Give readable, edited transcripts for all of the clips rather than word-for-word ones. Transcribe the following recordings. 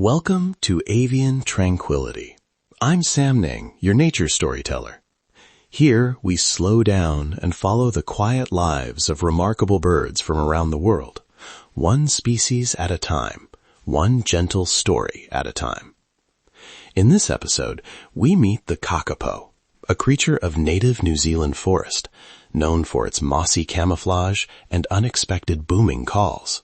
Welcome to Avian Tranquility. I'm Samnang, your nature storyteller. Here we slow down and follow the quiet lives of remarkable birds from around the world, one species at a time, one gentle story at a time. In this episode, we meet the Kakapo, a creature of native New Zealand forest, known for its mossy camouflage and unexpected booming calls.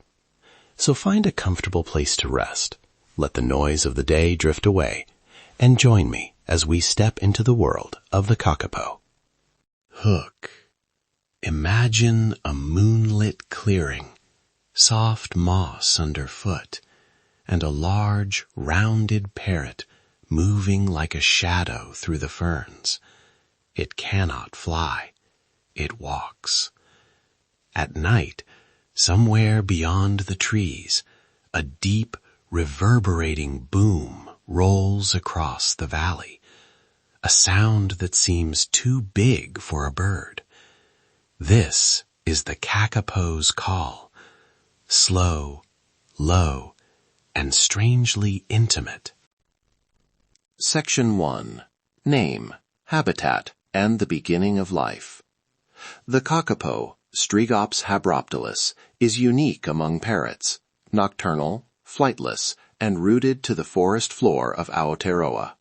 So find a comfortable place to rest. Let the noise of the day drift away, and join me as we step into the world of the Kakapo. Hook. Imagine a moonlit clearing, soft moss underfoot, and a large, rounded parrot moving like a shadow through the ferns. It cannot fly. It walks. At night, somewhere beyond the trees, a deep, reverberating boom rolls across the valley, a sound that seems too big for a bird. This is the Kakapo's call, slow, low, and strangely intimate. Section 1. Name, Habitat, and the Beginning of Life. The Kakapo, Strigops habroptilus, is unique among parrots, nocturnal, flightless, and rooted to the forest floor of Aotearoa.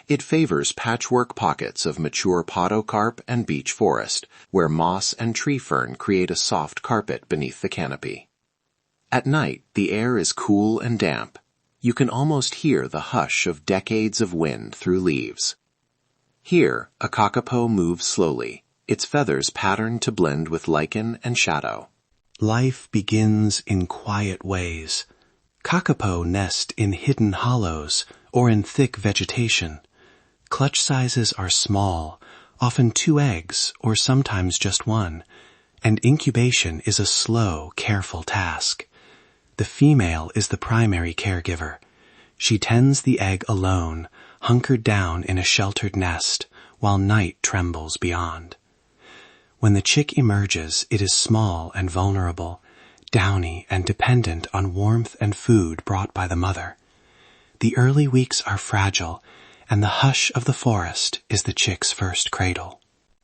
It favors patchwork pockets of mature podocarp and beech forest, where moss and tree fern create a soft carpet beneath the canopy. At night, the air is cool and damp. You can almost hear the hush of decades of wind through leaves. Here, a kakapo moves slowly, its feathers patterned to blend with lichen and shadow. Life begins in quiet ways. Kakapo nest in hidden hollows or in thick vegetation. Clutch sizes are small, often 2 eggs or sometimes just 1, and incubation is a slow, careful task. The female is the primary caregiver. She tends the egg alone, hunkered down in a sheltered nest, while night trembles beyond. When the chick emerges, it is small and vulnerable, downy and dependent on warmth and food brought by the mother. The early weeks are fragile, and the hush of the forest is the chick's first cradle.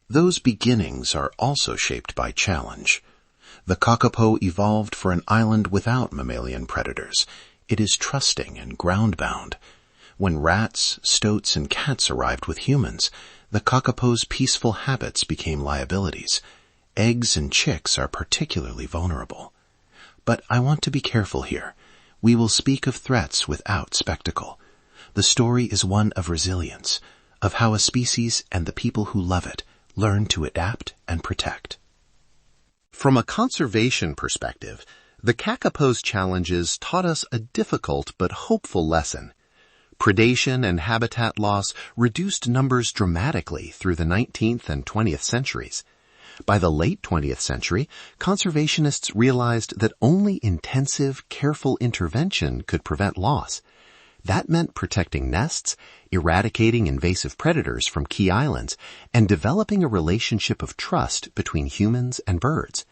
Those beginnings are also shaped by challenge. The Kakapo evolved for an island without mammalian predators. It is trusting and ground-bound. When rats, stoats, and cats arrived with humans, the Kakapo's peaceful habits became liabilities. Eggs and chicks are particularly vulnerable. But I want to be careful here. We will speak of threats without spectacle. The story is one of resilience, of how a species and the people who love it learn to adapt and protect. From a conservation perspective, the Kakapo's challenges taught us a difficult but hopeful lesson. Predation and habitat loss reduced numbers dramatically through the 19th and 20th centuries. By the late 20th century, conservationists realized that only intensive, careful intervention could prevent loss. That meant protecting nests, eradicating invasive predators from key islands, and developing a relationship of trust between humans and birds.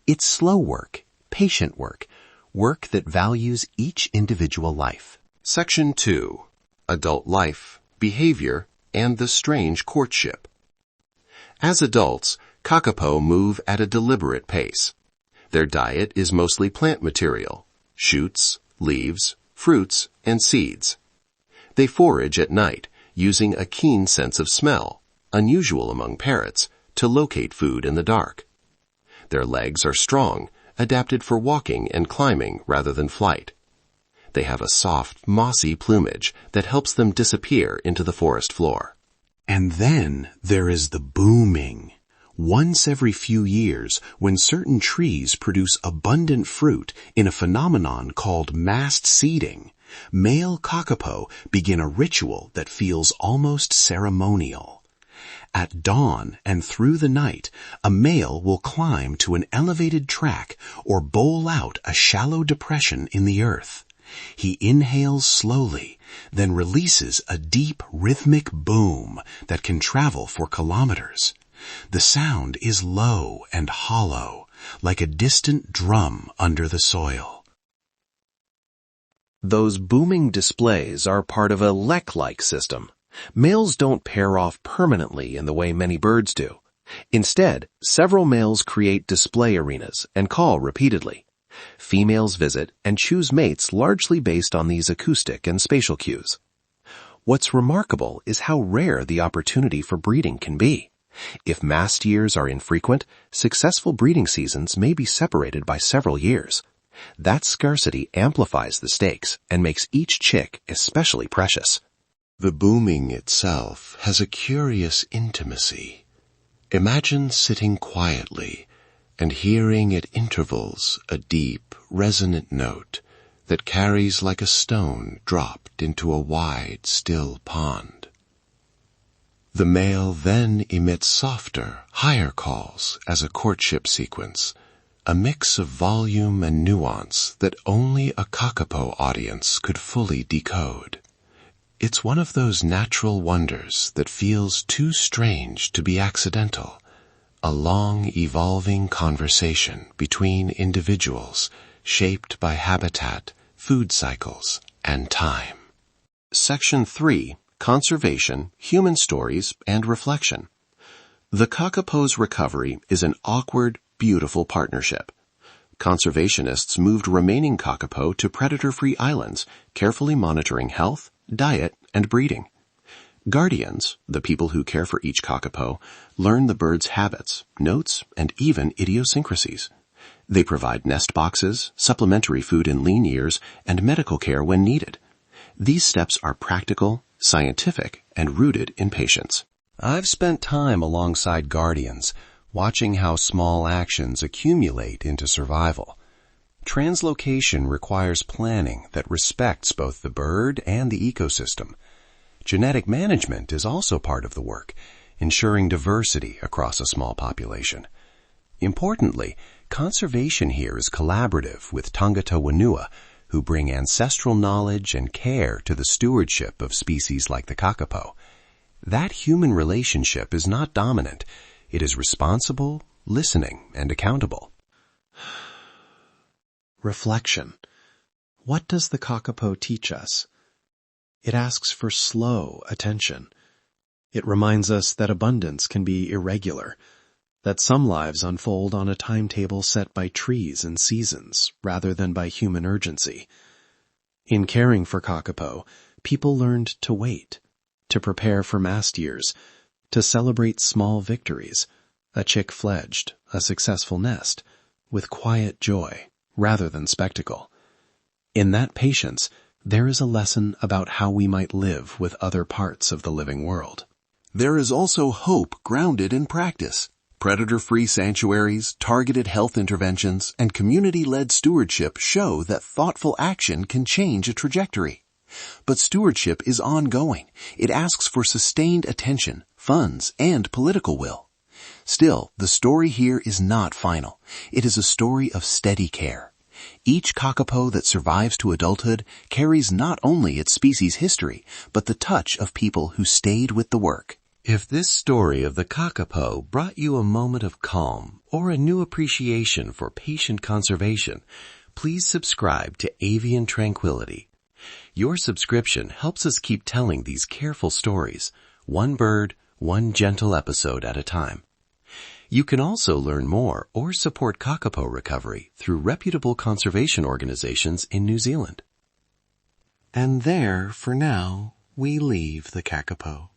It's slow work, patient work, work that values each individual life. Section 2. Adult Life, Behavior, and the Strange Courtship. As adults, Kakapo move at a deliberate pace. Their diet is mostly plant material, shoots, leaves, fruits, and seeds. They forage at night, using a keen sense of smell, unusual among parrots, to locate food in the dark. Their legs are strong, adapted for walking and climbing rather than flight. They have a soft, mossy plumage that helps them disappear into the forest floor. And then there is the booming. Once every few years, when certain trees produce abundant fruit in a phenomenon called massed seeding, male Kakapo begin a ritual that feels almost ceremonial. At dawn and through the night, a male will climb to an elevated track or bowl out a shallow depression in the earth. He inhales slowly, then releases a deep rhythmic boom that can travel for kilometers. The sound is low and hollow, like a distant drum under the soil. Those booming displays are part of a lek-like system. Males don't pair off permanently in the way many birds do. Instead, several males create display arenas and call repeatedly. Females visit and choose mates largely based on these acoustic and spatial cues. What's remarkable is how rare the opportunity for breeding can be. If mast years are infrequent, successful breeding seasons may be separated by several years. That scarcity amplifies the stakes and makes each chick especially precious. The booming itself has a curious intimacy. Imagine sitting quietly and hearing at intervals a deep, resonant note that carries like a stone dropped into a wide, still pond. The male then emits softer, higher calls as a courtship sequence, a mix of volume and nuance that only a Kakapo audience could fully decode. It's one of those natural wonders that feels too strange to be accidental, a long, evolving conversation between individuals shaped by habitat, food cycles, and time. Section 3. Conservation, Human Stories, and Reflection. The Kakapo's recovery is an awkward, beautiful partnership. Conservationists moved remaining Kakapo to predator-free islands, carefully monitoring health, diet, and breeding. Guardians, the people who care for each Kakapo, learn the bird's habits, notes, and even idiosyncrasies. They provide nest boxes, supplementary food in lean years, and medical care when needed. These steps are practical, scientific, and rooted in patience. I've spent time alongside guardians, watching how small actions accumulate into survival. Translocation requires planning that respects both the bird and the ecosystem. Genetic management is also part of the work, ensuring diversity across a small population. Importantly, conservation here is collaborative with Tangata Wanua, who bring ancestral knowledge and care to the stewardship of species like the Kakapo. That human relationship is not dominant. It is responsible, listening, and accountable. Reflection. What does the Kakapo teach us? It asks for slow attention. It reminds us that abundance can be irregular, that some lives unfold on a timetable set by trees and seasons rather than by human urgency. In caring for Kakapo, people learned to wait, to prepare for mast years, to celebrate small victories, a chick fledged, a successful nest, with quiet joy rather than spectacle. In that patience, there is a lesson about how we might live with other parts of the living world. There is also hope grounded in practice. Predator-free sanctuaries, targeted health interventions, and community-led stewardship show that thoughtful action can change a trajectory. But stewardship is ongoing. It asks for sustained attention, funds, and political will. Still, the story here is not final. It is a story of steady care. Each Kakapo that survives to adulthood carries not only its species history, but the touch of people who stayed with the work. If this story of the Kakapo brought you a moment of calm or a new appreciation for patient conservation, please subscribe to Avian Tranquility. Your subscription helps us keep telling these careful stories, one bird, one gentle episode at a time. You can also learn more or support Kakapo recovery through reputable conservation organizations in New Zealand. And there, for now, we leave the Kakapo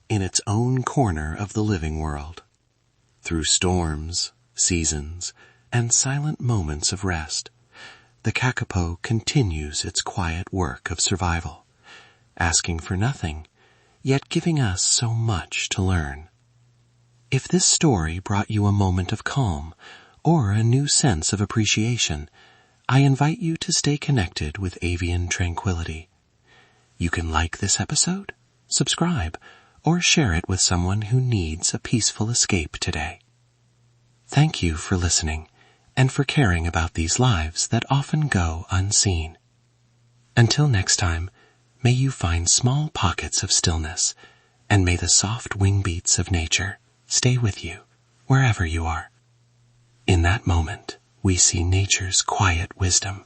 in its own corner of the living world. Through storms, seasons, and silent moments of rest, the Kakapo continues its quiet work of survival, asking for nothing, yet giving us so much to learn. If this story brought you a moment of calm or a new sense of appreciation, I invite you to stay connected with Avian Tranquility. You can like this episode, subscribe, or share it with someone who needs a peaceful escape today. Thank you for listening and for caring about these lives that often go unseen. Until next time, may you find small pockets of stillness, and may the soft wing beats of nature stay with you wherever you are. In that moment, we see nature's quiet wisdom.